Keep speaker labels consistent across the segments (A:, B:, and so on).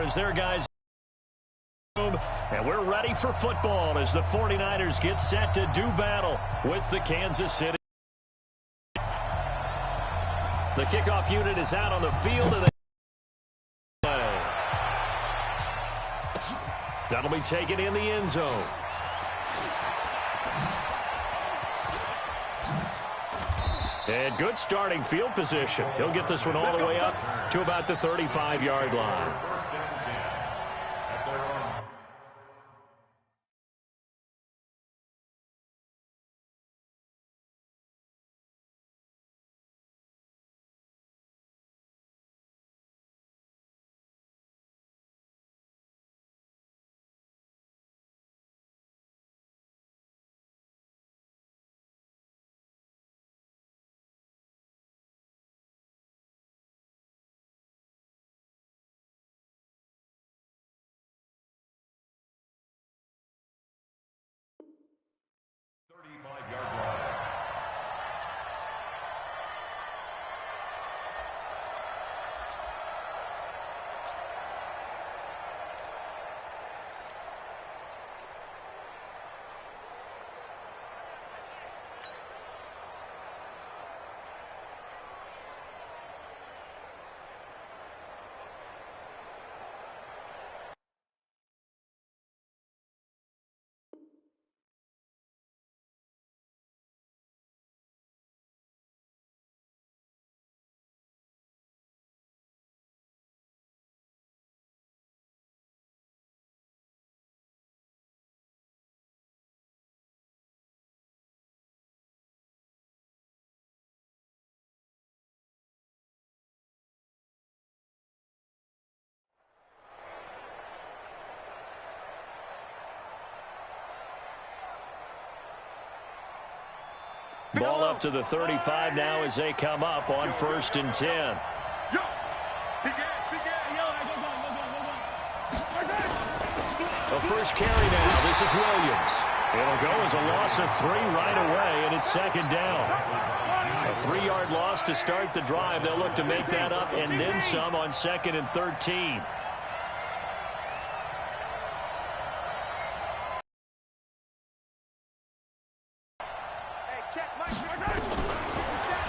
A: as their guys. And we're ready for football as the 49ers get set to do battle with the Kansas City. The kickoff unit is out on the field. And that'll be taken in the end zone. And good starting field position. He'll get this one all the way up to about the 35-yard line. Ball up to the 35 now as they come up on 1st and 10. The first carry now. This is Williams. It'll go as a loss of 3 right away, and it's 2nd down. A 3-yard loss to start the drive. They'll look to make that up and then some on 2nd and 13.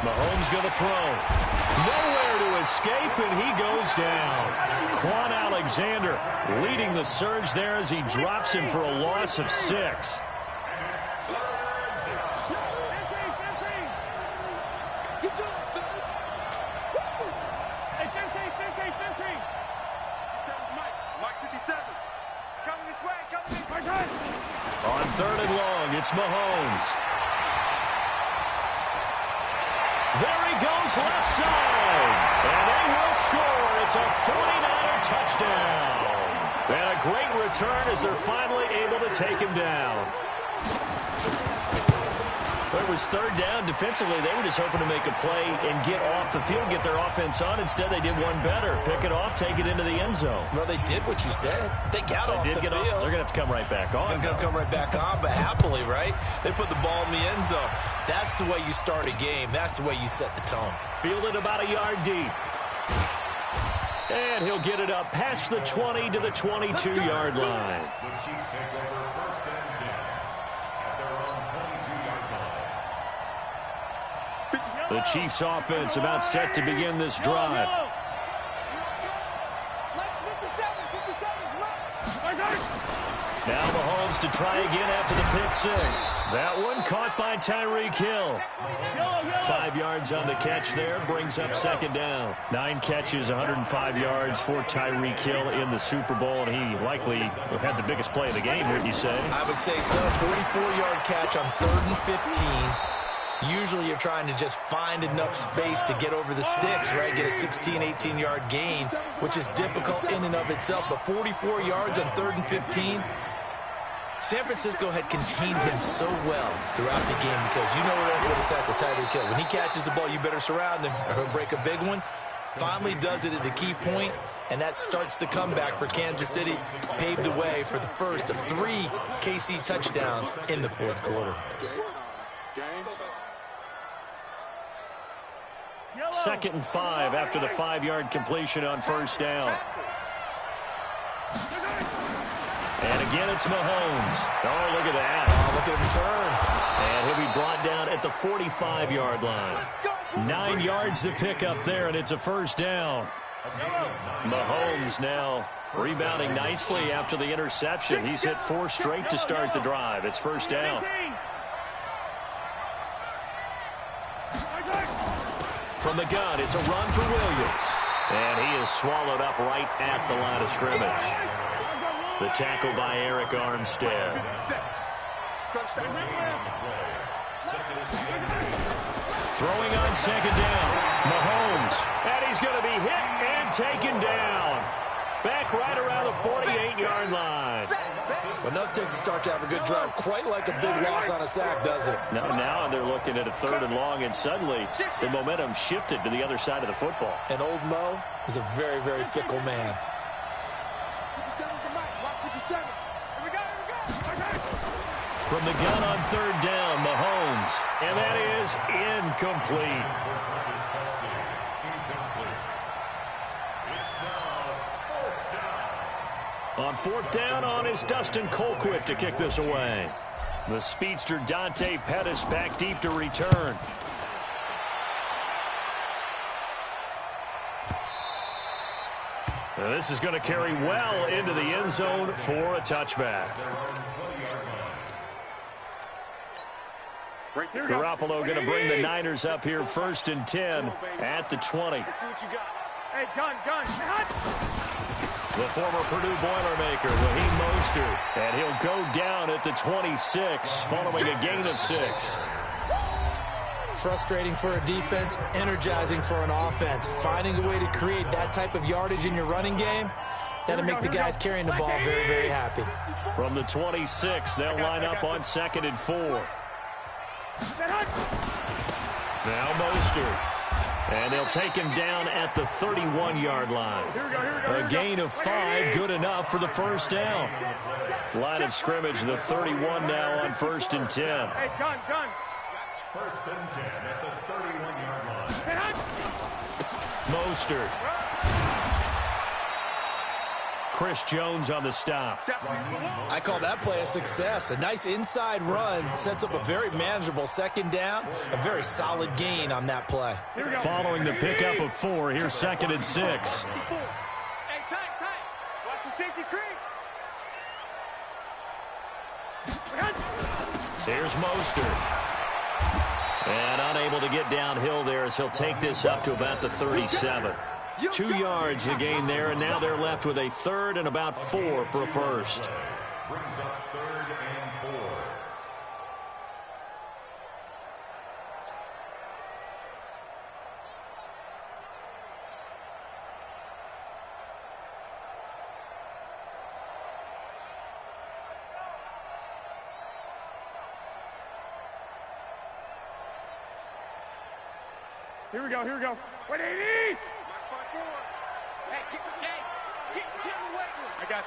A: Mahomes going to throw. Nowhere to escape, and he goes down. Quan Alexander leading the surge there as he drops him for a loss of 6. On 3rd and long, it's Mahomes. There he goes left side. And they will score. It's a 49er touchdown. And a great return as they're finally able to take him down. It was 3rd down. Defensively, they were just hoping to make a play and get off the field, get their offense on. Instead, they did one better. Pick it off, take it into the end zone.
B: Well, they did what you said. They got off the field.
A: They're going to have to come right back on.
B: They're going to come right back on, but happily, right? They put the ball in the end zone. That's the way you start a game. That's the way you set the tone.
A: Fielded about a yard deep. And he'll get it up past the 20 to the 22-yard line. The Chiefs offense about set to begin this drive. Now Mahomes to try again after the pick 6. That one caught by Tyreek Hill. 5 yards on the catch there, brings up 2nd down. 9 catches, 105 yards for Tyreek Hill in the Super Bowl, and he likely had the biggest play of the game, wouldn't you say?
B: I would say so. 44-yard catch on 3rd and 15. Usually you're trying to just find enough space to get over the sticks, right? Get a 16, 18-yard gain, which is difficult in and of itself. But 44 yards on 3rd and 15. San Francisco had contained him so well throughout the game because you know what to sack with Tyreek Hill. When he catches the ball, you better surround him or he'll break a big one. Finally does it at the key point, and that starts the comeback for Kansas City. Paved the way for the first of 3 KC touchdowns in the 4th quarter.
A: 2nd and 5 after the 5-yard completion on 1st down. Again, it's Mahomes. Oh, look at that.
B: Oh, look at him turn.
A: And he'll be brought down at the 45-yard line. 9 yards to pick up there, and it's a first down. Mahomes now rebounding nicely after the interception. He's hit 4 straight to start the drive. It's first down. From the gun, it's a run for Williams. And he is swallowed up right at the line of scrimmage. The tackle by Eric Armstead. Throwing on second down. Mahomes. And he's going to be hit and taken down. Back right around the 48-yard line.
B: But enough takes to start to have a good drive. Quite like a big loss on a sack, does it?
A: Now they're looking at a 3rd and long, and suddenly the momentum shifted to the other side of the football.
B: And old Mo is a very, very fickle man.
A: From the gun on 3rd down, Mahomes. And that is incomplete. On 4th down, is Dustin Colquitt to kick this away. The speedster Dante Pettis back deep to return. Now this is going to carry well into the end zone for a touchback. Garoppolo going to bring the Niners up here 1st and 10 at the 20.
C: Hey, gun.
A: The former Purdue Boilermaker, Raheem Mostert, and he'll go down at the 26 following a gain of 6.
B: Frustrating for a defense, energizing for an offense. Finding a way to create that type of yardage in your running game, that'll make the guys carrying the ball very, very happy.
A: From the 26, they'll line up on 2nd and 4. Now Mostert. And they'll take him down at the 31-yard line. A gain of 5, good enough for the first down. Line of scrimmage, the 31 now on 1st and 10.
C: Hey, gun.
A: 1st and 10 at the 31-yard line. Mostert. Chris Jones on the stop.
B: I call that play a success. A nice inside run sets up a very manageable 2nd down. A very solid gain on that play.
A: Following the pickup of 4, here's 2nd and 6.
C: Hey, tight. Watch the safety creep.
A: Here's Mostert. And unable to get downhill there as he'll take this up to about the 37. 2 yards the gain there, and now they're left with a 3rd and about 4 for a first. Brings up 3rd and 4.
C: Here we go. Wait, 80!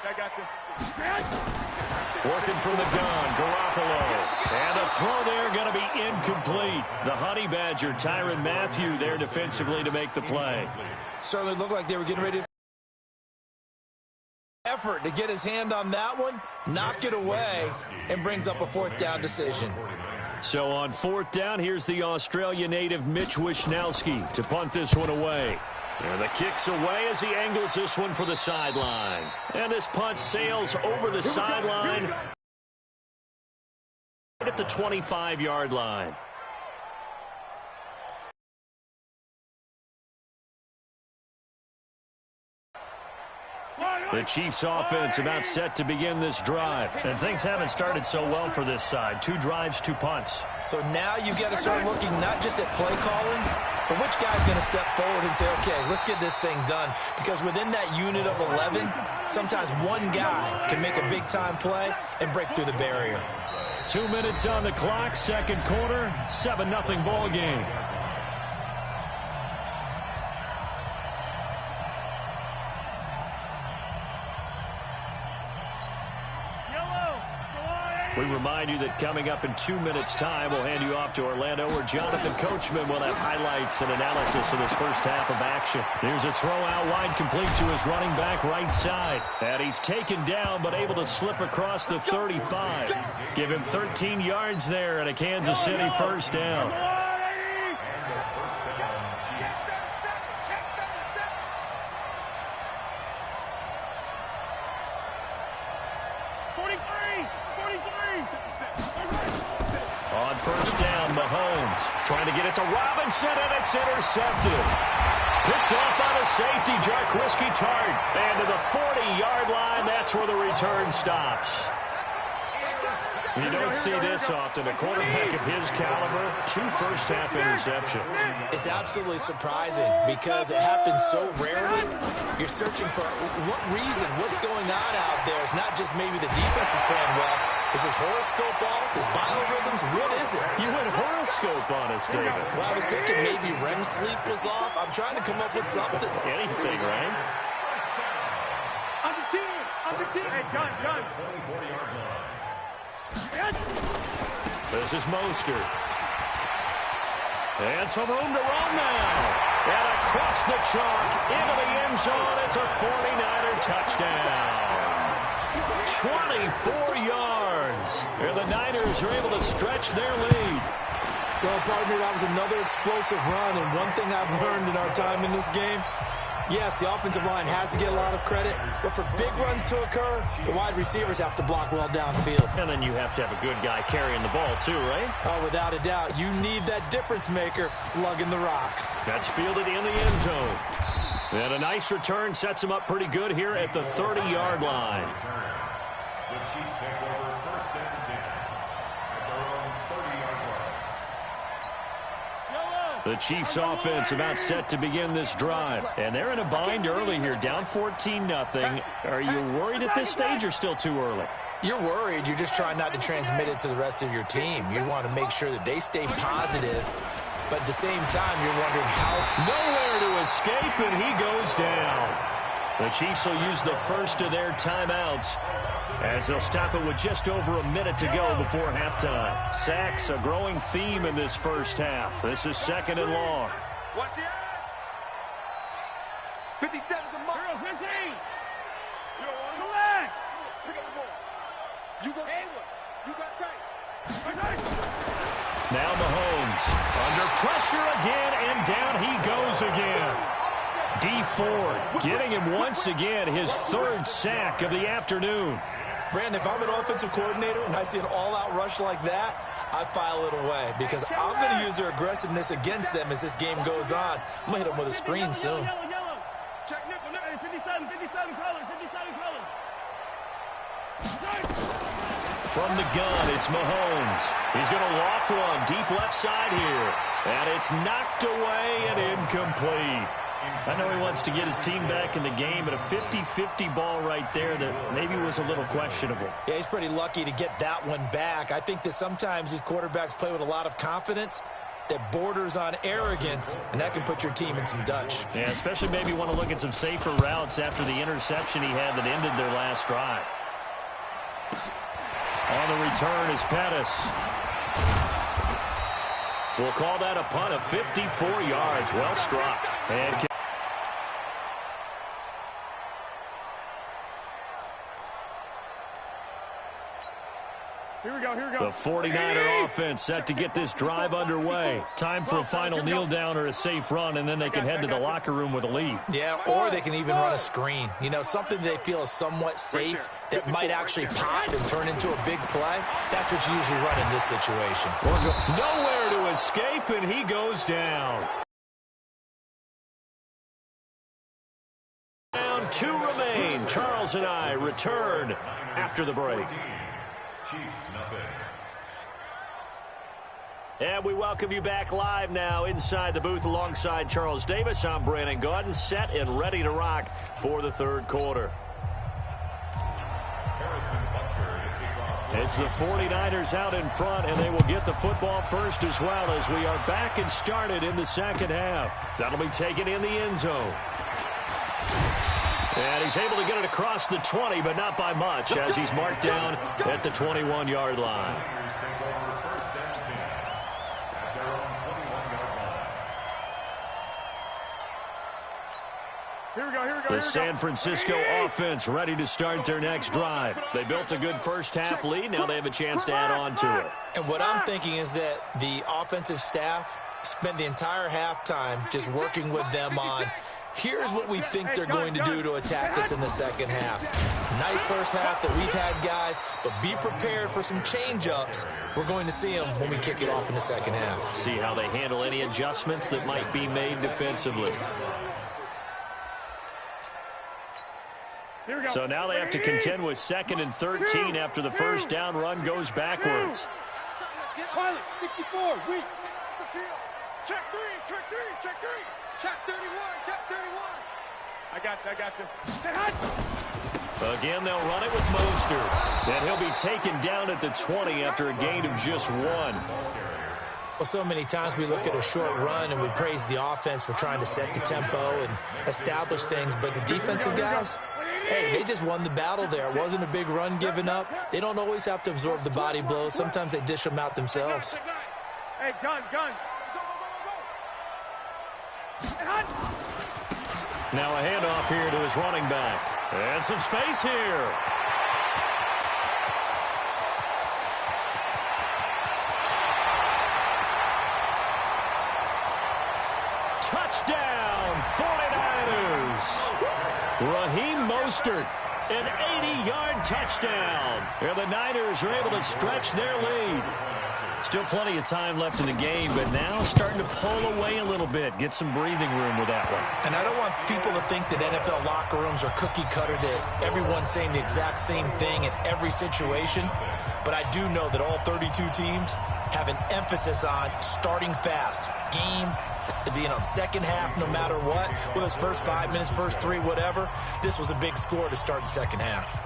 C: I got this.
A: Working from the gun, Garoppolo. And a throw there going to be incomplete. The Honey Badger, Tyrann Mathieu, there defensively to make the play.
B: Certainly looked like they were getting ready to effort to get his hand on that one, knock it away, and brings up a 4th down decision.
A: So on 4th down, here's the Australia native Mitch Wishnowsky to punt this one away. And the kick's away as he angles this one for the sideline. And this punt sails over the sideline at the 25-yard line. The Chiefs offense about set to begin this drive. And things haven't started so well for this side. 2 drives, 2 punts.
B: So now you've got to start looking not just at play calling, but which guy's going to step forward and say, okay, let's get this thing done. Because within that unit of 11, sometimes one guy can make a big-time play and break through the barrier.
A: 2 minutes on the clock, 2nd quarter, 7-0 ball game.
C: Yellow, go on,
A: We remind you that coming up in 2 minutes' time, we'll hand you off to Orlando, where Jonathan Coachman will have highlights and analysis of this first half of action. Here's a throw out wide, complete to his running back right side. And he's taken down, but able to slip across the 35. Give him 13 yards there and a Kansas City first down. On first down, Mahomes trying to get it to Robinson, and it's intercepted. Picked off on a safety, Jarquiski Tart. And to the 40-yard line, that's where the return stops. You don't see this often. A quarterback of his caliber, 2 first-half interceptions.
B: It's absolutely surprising because it happens so rarely. You're searching for what reason, what's going on out there. It's not just maybe the defense is playing well. Is his horoscope off? His biorhythms? What is it?
A: You went horoscope on us, David.
B: Well, I was thinking maybe REM sleep was off. I'm trying to come up with something.
A: Anything, right?
C: Under 10. Hey, John.
A: This is Mostert. And some room to run now. And across the chalk into the end zone. It's a 49er touchdown. 24 yards. And the Niners are able to stretch their lead.
B: Well, partner, that was another explosive run. And one thing I've learned in our time in this game, yes, the offensive line has to get a lot of credit, but for big runs to occur, the wide receivers have to block well downfield.
A: And then you have to have a good guy carrying the ball too, right?
B: Oh, without a doubt. You need that difference maker lugging the rock.
A: That's fielded in the end zone. And a nice return sets him up pretty good here at the 30-yard line.
D: The Chiefs take over first and 10 at their own 30-yard line.
A: The Chiefs offense about set to begin this drive. And they're in a bind early here, down 14-0. Are you worried at this stage or still too early?
B: You're worried. You're just trying not to transmit it to the rest of your team. You want to make sure that they stay positive, but at the same time, you're wondering how.
A: Nowhere to escape, and he goes down. The Chiefs will use the first of their timeouts, as they'll stop it with just over a minute to go before halftime. Sacks, a growing theme in this first half. This is 2nd and long.
C: Watch the eye. 57's a mark. 15. Come back. Pick up the ball. You go Hayward. You got tight.
A: Now Mahomes under pressure again, and down he goes again. D Ford getting him once again, his 3rd sack of the afternoon.
B: Brandon, if I'm an offensive coordinator and I see an all-out rush like that, I file it away because I'm going to use their aggressiveness against them as this game goes on. I'm going to hit them with a screen soon.
C: Check nickel. 57 color.
A: From the gun, it's Mahomes. He's going to loft one deep left side here. And it's knocked away and incomplete. I know he wants to get his team back in the game, but a 50-50 ball right there that maybe was a little questionable.
B: Yeah, he's pretty lucky to get that one back. I think that sometimes these quarterbacks play with a lot of confidence that borders on arrogance, and that can put your team in some Dutch.
A: Yeah, especially maybe want to look at some safer routes after the interception he had that ended their last drive. On the return is Pettis. We'll call that a punt of 54 yards. Well struck. And
C: Here we go.
A: the 49er offense set to get this drive underway. Time for a final kneel down or a safe run, and then they can head to the locker room with a lead.
B: Yeah, or they can even run a screen. You know, something they feel is somewhat safe that might actually pop and turn into a big play. That's what you usually run in this situation.
A: Nowhere to escape, and he goes down. Down 2 remain. Charles and I return after the break.
D: Chiefs, nothing.
A: And we welcome you back live now inside the booth alongside Charles Davis. I'm Brandon Gaudin, set and ready to rock for the 3rd quarter. It's the 49ers out in front, and they will get the football first as well as we are back and started in the 2nd half. That'll be taken in the end zone. And he's able to get it across the 20, but not by much, as he's marked down at the 21-yard line. The San Francisco offense ready to start their next drive. They built a good first-half lead. Now they have a chance to add on to it.
B: And what I'm thinking is that the offensive staff spent the entire halftime just working with them on, here's what we think they're going to do to attack us in the second half. Nice first half that we've had, guys, but be prepared for some change-ups. We're going to see them when we kick it off in the second half.
A: See how they handle any adjustments that might be made defensively. So now they have to contend with 2nd and 13 after the first down run goes backwards.
C: Pilot, 64, weak. Check 3, check 3, check 3. Check 31, check 31. I got you.
A: Again, they'll run it with Mostert. And he'll be taken down at the 20 after a gain of just 1.
B: Well, so many times we look at a short run and we praise the offense for trying to set the tempo and establish things, but the defensive guys, hey, they just won the battle there. It wasn't a big run given up. They don't always have to absorb the body blows. Sometimes they dish them out themselves.
C: Hey, gun.
A: Now a handoff here to his running back. And some space here. Touchdown, 49ers. Raheem Mostert, an 80-yard touchdown. And the Niners are able to stretch their lead. Still plenty of time left in the game, but now starting to pull away a little bit. Get some breathing room with that one.
B: And I don't want people to think that NFL locker rooms are cookie cutter, that everyone's saying the exact same thing in every situation. But I do know that all 32 teams have an emphasis on starting fast. Second half, no matter what, whether it's first 5 minutes, first 3, whatever, this was a big score to start the second half.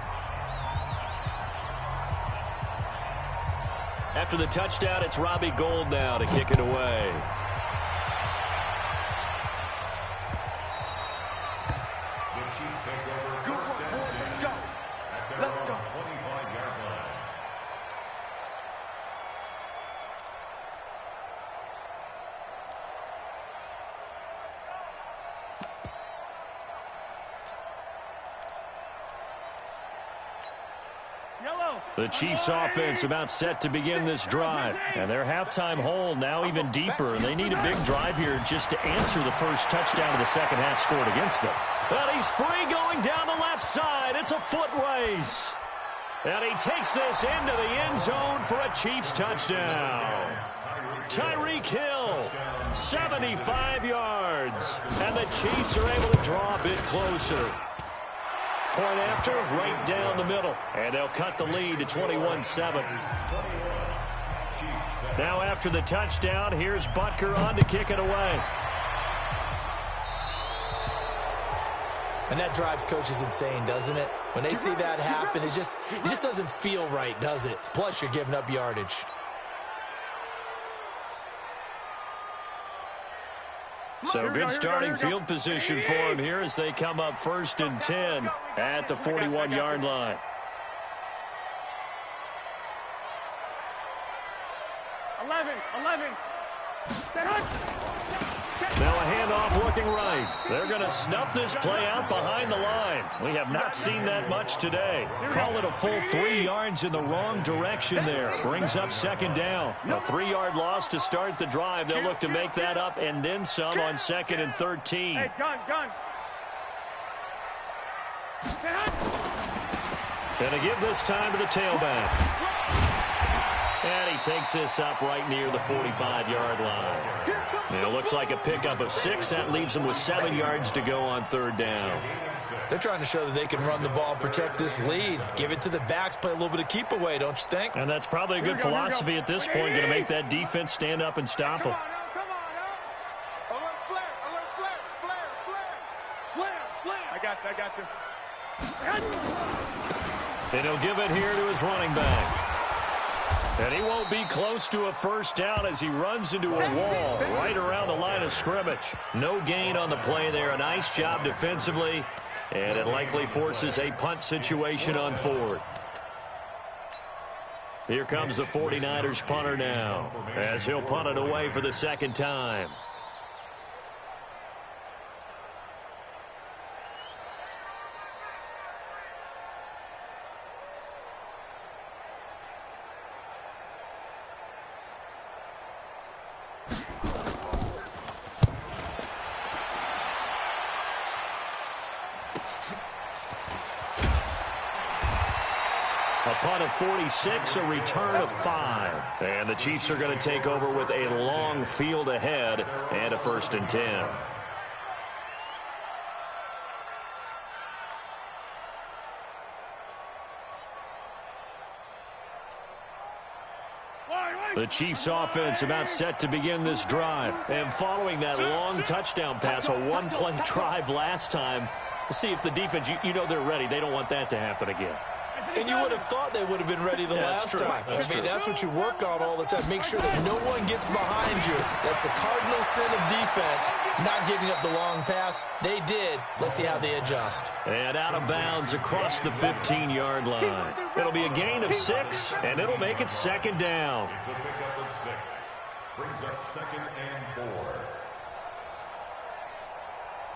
A: After the touchdown, it's Robbie Gould now to kick it away. The Chiefs offense about set to begin this drive. And their halftime hole now even deeper. And they need a big drive here just to answer the first touchdown of the second half scored against them. But he's free going down the left side. It's a foot race. And he takes this into the end zone for a Chiefs touchdown. Tyreek Hill, 75 yards. And the Chiefs are able to draw a bit closer. Point after, right down the middle. And they'll cut the lead to 21-7. Now after the touchdown, here's Butker on to kick it away.
B: And that drives coaches insane, doesn't it? When they see that happen, it just doesn't feel right, does it? Plus, you're giving up yardage.
A: So good starting field position for him here as they come up 1st and 10 at the 41-yard line. Now a handoff looking right. They're going to snuff this play out behind the line. We have not seen that much today. Call it a full 3 yards in the wrong direction there. Brings up 2nd down. A 3-yard loss to start the drive. They'll look to make that up and then some on 2nd and 13.
C: Hey, gun.
A: And to give this time to the tailback. And he takes this up right near the 45-yard line. And it looks like a pickup of 6. That leaves them with 7 yards to go on 3rd down.
B: They're trying to show that they can run the ball and protect this lead. Give it to the backs, play a little bit of keep away, don't you think?
A: And that's probably a good philosophy at this point, going to make that defense stand up and stop them.
C: Come on. Alert flare. Slam. I got you.
A: And he'll give it here to his running back. And he won't be close to a first down as he runs into a wall right around the line of scrimmage. No gain on the play there. A nice job defensively. And it likely forces a punt situation on 4th. Here comes the 49ers punter now, as he'll punt it away for the second time. A punt of 46, a return of 5. And the Chiefs are going to take over with a long field ahead and a 1st and 10. The Chiefs offense about set to begin this drive. And following that long touchdown pass, a one-play drive last time, see if the defense, you know they're ready. They don't want that to happen again.
B: And you would have thought they would have been ready the last time. That's what you work on all the time. Make sure that no one gets behind you. That's the cardinal sin of defense, not giving up the long pass. They did. Let's see how they adjust.
A: And out of bounds across the 15-yard line. It'll be a gain of 6, and it'll make it 2nd down.
D: It's a pickup of 6. Brings up 2nd and 4.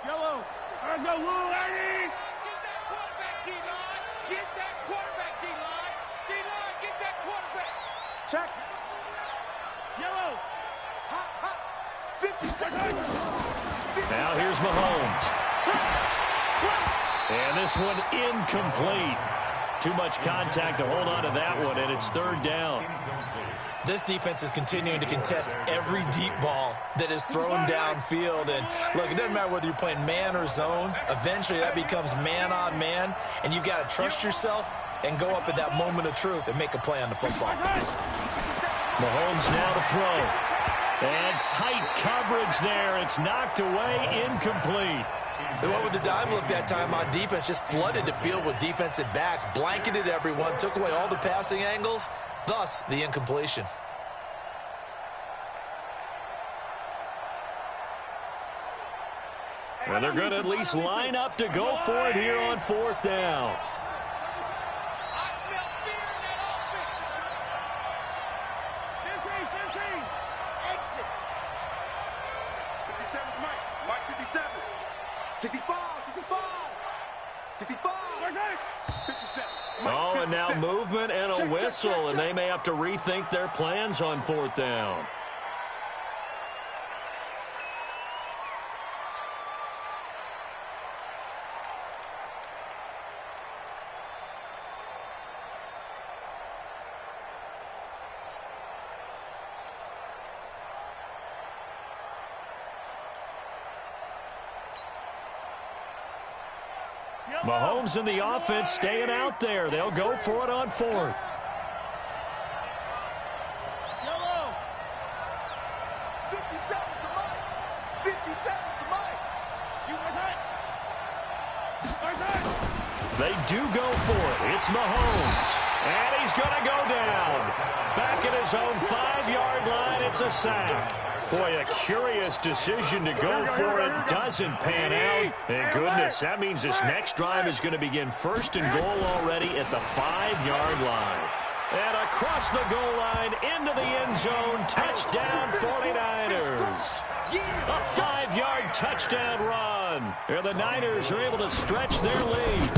C: Yellow. Go, Lou, get that quarterback, D-line. D-line, get that quarterback. Check. Yellow. Hot, hot. 50 seconds.
A: Now here's Mahomes. And this one incomplete. Too much contact to hold on to that one, and it's 3rd down.
B: This defense is continuing to contest every deep ball that is thrown downfield. And, look, it doesn't matter whether you're playing man or zone. Eventually, that becomes man on man. And you've got to trust yourself and go up at that moment of truth and make a play on the football.
A: Mahomes now to throw. And tight coverage there. It's knocked away, incomplete.
B: They went with the dime look that time on defense, just flooded the field with defensive backs, blanketed everyone, took away all the passing angles. Thus, the incompletion.
A: And they're going to at least line up to go for it here on 4th down.
C: I smell fear in that offense. 15. Exit. 57 Mike. Mike 57. 65. 65. 57.
A: Oh, and now movement and a whistle, and they may have to rethink their plans on 4th down. Mahomes and the offense staying out there. They'll go for it on 4th.
C: Yellow. 57 to Mike. 57 to Mike. You was hurt.
A: They do go for it. It's Mahomes. And he's going to go down. Back at his own 5-yard line. It's a sack. Boy, a curious decision to go for it. Doesn't pan out. And goodness, that means this next drive is going to begin 1st and goal already at the 5-yard line. And across the goal line, into the end zone, touchdown 49ers. A 5-yard touchdown run. And the Niners are able to stretch their lead.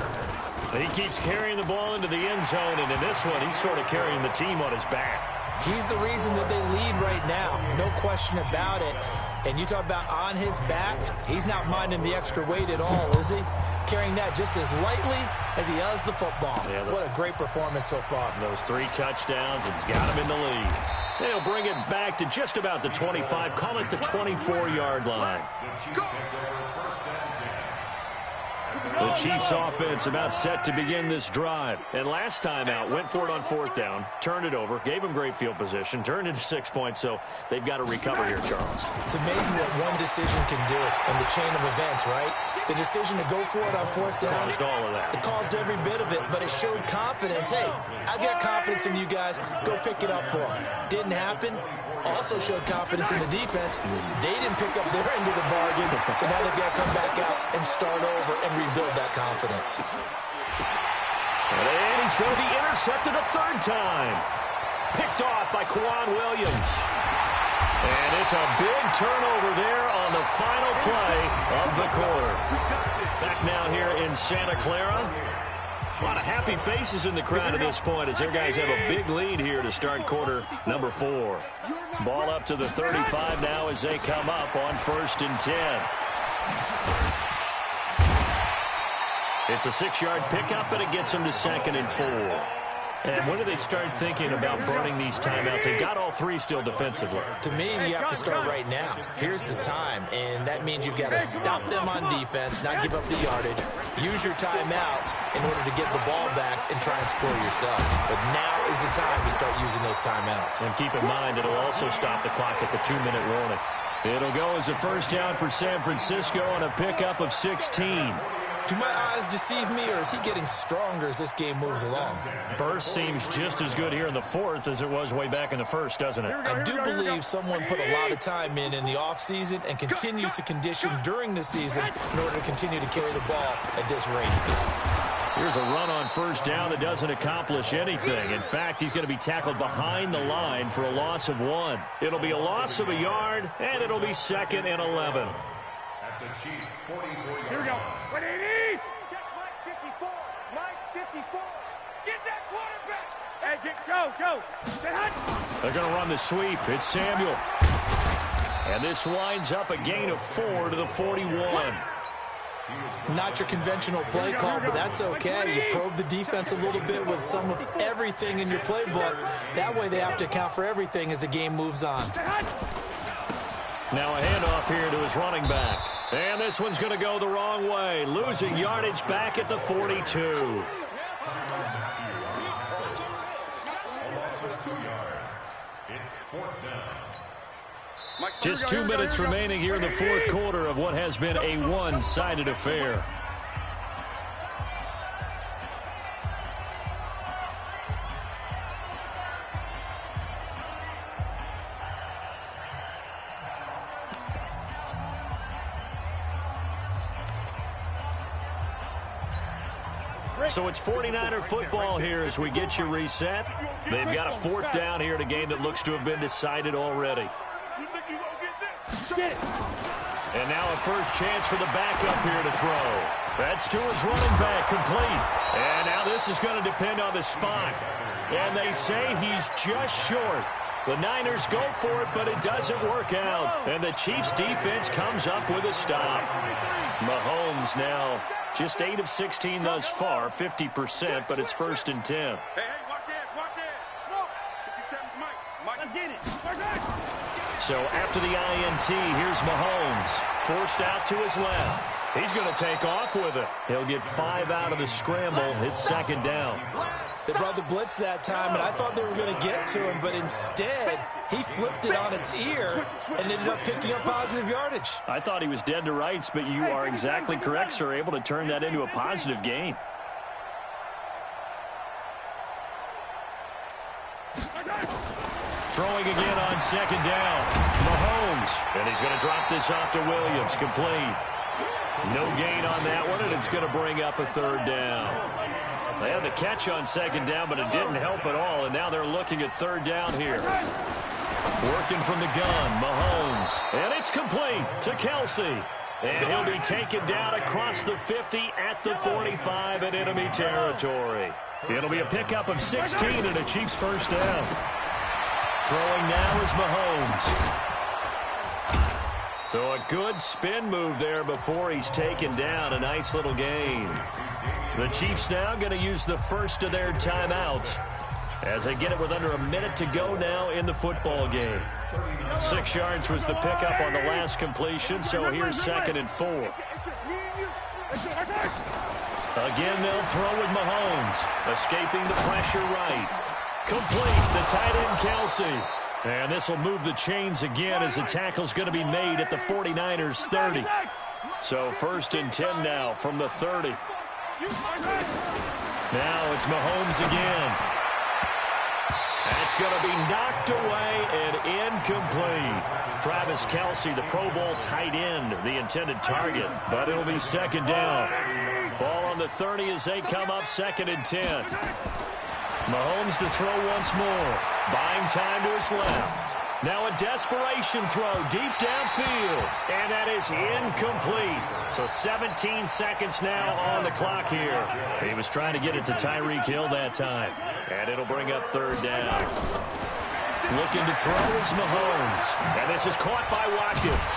A: He keeps carrying the ball into the end zone, and in this one, he's sort of carrying the team on his back.
B: He's the reason that they lead right now. No question about it. And you talk about on his back, he's not minding the extra weight at all, is he? Carrying that just as lightly as he does the football. Yeah, what a great performance so far.
A: Those 3 touchdowns, it's got him in the lead. They'll bring it back to just about the 25, call it the 24-yard line. The Chiefs offense about set to begin this drive. And last time out, went for it on 4th down, turned it over, gave them great field position, turned into 6 points, so they've got to recover here, Charles.
B: It's amazing what one decision can do in the chain of events, right? The decision to go for it on 4th down.
A: Caused all of that.
B: It caused every bit of it, but it showed confidence. Hey, I've got confidence in you guys. Go pick it up for them. Didn't happen. also showed confidence in the defense. They didn't pick up their end of the bargain, so now they've got to come back out and start over and rebuild that confidence.
A: And he's going to be intercepted a third time. Picked off by Quan Williams. And it's a big turnover there on the final play of the quarter. Back now here in Santa Clara. A lot of happy faces in the crowd at this point as their guys have a big lead here to start quarter number 4. Ball up to the 35 now as they come up on 1st and 10. It's a 6-yard pickup, and it gets them to 2nd and 4. And when do they start thinking about burning these timeouts? They've got all 3 still defensively.
B: To me, you have to start right now. Here's the time, and that means you've got to stop them on defense, not give up the yardage, use your timeouts in order to get the ball back and try and score yourself. But now is the time to start using those timeouts. And
A: keep in mind, it'll also stop the clock at the 2-minute warning. It'll go as a first down for San Francisco on a pickup of 16.
B: Do my eyes deceive me, or is he getting stronger as this game moves along?
A: Burst seems just as good here in the 4th as it was way back in the 1st, doesn't it?
B: I do believe someone put a lot of time in the offseason and continues to condition during the season in order to continue to carry the ball at this rate.
A: Here's a run on first down that doesn't accomplish anything. In fact, he's going to be tackled behind the line for a loss of 1. It'll be a loss of a yard, and it'll be 2nd and 11.
D: The Chiefs 44-yard
C: Here we go. What do you need? Check Mike 54. Mike 54. Get that quarterback. Hey, go.
A: They're going to run the sweep. It's Samuel. And this winds up a gain of 4 to the 41.
B: Not your conventional play call, but that's okay. You probe the defense a little bit with some of everything in your playbook. That way they have to account for everything as the game moves on.
A: Now a handoff here to his running back. And this one's going to go the wrong way. Losing yardage back at the 42.
D: Loss of 2 yards. It's 4th down.
A: Just 2 minutes remaining here in the 4th quarter of what has been a one-sided affair. So it's 49er football here as we get you reset. They've got a 4th down here in a game that looks to have been decided already. And now a first chance for the backup here to throw. That's to his running back, complete. And now this is going to depend on the spot. And they say he's just short. The Niners go for it, but it doesn't work out. And the Chiefs defense comes up with a stop. Mahomes now just 8 of 16 thus far, 50%, but it's 1st and 10.
C: Hey, watch this. Smoke. 57's Mike. Let's get it.
A: So after the INT, here's Mahomes. Forced out to his left. He's going to take off with it. He'll get 5 out of the scramble. It's 2nd down.
B: They brought the blitz that time, and I thought they were going to get to him, but instead, he flipped it on its ear and ended up picking up positive yardage.
A: I thought he was dead to rights, but you are exactly correct, sir. Able to turn that into a positive gain. Throwing again on 2nd down. Mahomes. And he's going to drop this off to Williams. Complete. No gain on that one, and it's going to bring up a 3rd down. They had the catch on 2nd down, but it didn't help at all, and now they're looking at 3rd down here. Working from the gun, Mahomes. And it's complete to Kelsey. And he'll be taken down across the 50 at the 45 in enemy territory. It'll be a pickup of 16 and a Chiefs 1st down. Throwing now is Mahomes. So a good spin move there before he's taken down. A nice little gain. The Chiefs now going to use the first of their timeouts as they get it with under a minute to go now in the football game. 6 yards was the pickup on the last completion, so here's 2nd and 4. Again, they'll throw with Mahomes. Escaping the pressure right. Complete, the tight end Kelsey. And this will move the chains again as the tackle's going to be made at the 49ers 30. So 1st and 10 now from the 30. Now it's Mahomes again. That's going to be knocked away and incomplete. Travis Kelce, the Pro Bowl tight end, the intended target. But it'll be second down. Ball on the 30 as they come up 2nd and 10. Mahomes to throw once more. Buying time to his left. Now a desperation throw deep downfield. And that is incomplete. So 17 seconds now on the clock here. He was trying to get it to Tyreek Hill that time. And it'll bring up 3rd down. Looking to throw is Mahomes. And this is caught by Watkins.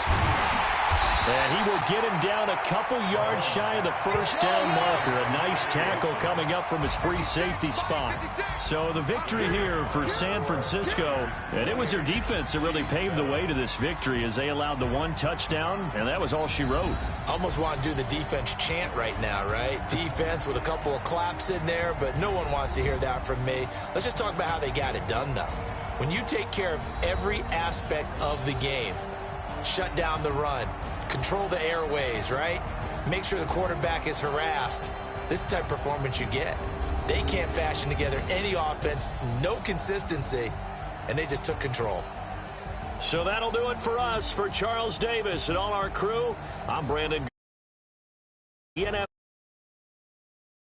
A: And he will get him down a couple yards shy of the 1st down marker. A nice tackle coming up from his free safety spot. So the victory here for San Francisco. And it was their defense that really paved the way to this victory as they allowed the 1 touchdown. And that was all she wrote.
B: Almost want to do the defense chant right now, right? Defense with a couple of claps in there, but no one wants to hear that from me. Let's just talk about how they got it done, though. When you take care of every aspect of the game, shut down the run, control the airways, right? Make sure the quarterback is harassed. This is the type of performance you get. They can't fashion together any offense, no consistency, and they just took control.
A: So that'll do it for us. For Charles Davis and all our crew, I'm Brandon.